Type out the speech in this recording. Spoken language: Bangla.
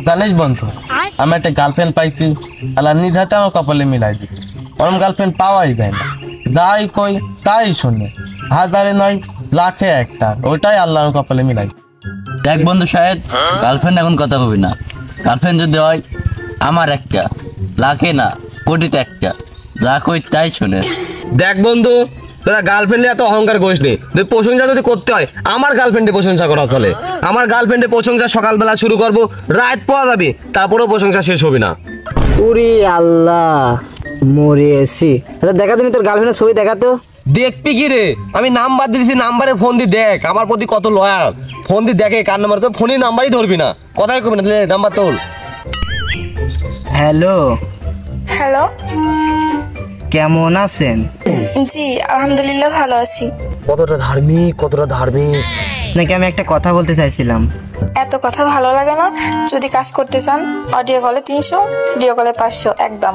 জানিস বন্ধু, আমি একটা গার্লফ্রেন্ড পাইছি, আল্লাহ নিজ হাতে আমার কপালে মিলাই দিছে। ওরম গার্লফ্রেন্ড পাওয়াই যায় না, যাই কই তাই শুনে, হাজারে নয় লাখে একটা, ওইটাই আল্লাহ আমার কপালে মিলাই। দেখ বন্ধু সাহেব, গার্লফ্রেন্ড এখন কথা কবি না। গার্লফ্রেন্ড যদি হয় আমার একটা, লাখে না কোটিতে একটা, যা কই তাই শুনে। দেখ বন্ধু, তোরা গার্লফ্রেন্ডে এত অহংকার করিস নি। প্রশংসা যদি করতে হয় আমার গার্লফ্রেন্ডে প্রশংসা করা চলে। আমার গার্লফ্রেন্ডে প্রশংসা সকালবেলা শুরু করবো, রাত পাওয়া যাবে, তারপরেও প্রশংসা শেষ হবে না। উরি আল্লাহ, মরিয়েছি। দেখা তুমি তোর গার্লফ্রেন্ডের ছবি দেখাতো। দেখবি কি রে, আমি নাম্বার দিয়েছি, নাম্বারে ফোন দি দেখ আমার প্রতি কত লয়াল। ফোন দি দেখে কার নাম্বার, তো ফোনই নাম্বারই ধরবি না, কথাই কবি না, নাম্বার তোল। হ্যালো, হ্যালো, কেমন আছেন? জি আলহামদুলিল্লাহ ভালো আছি। কতটা ধার্মিক, কতটা ধার্মিক। নাকি আমি একটা কথা বলতে চাইছিলাম। এত কথা ভালো লাগে না। যদি কাজ করতে চান অডিও কলে 300, ভিডিও কলে 500 একদম।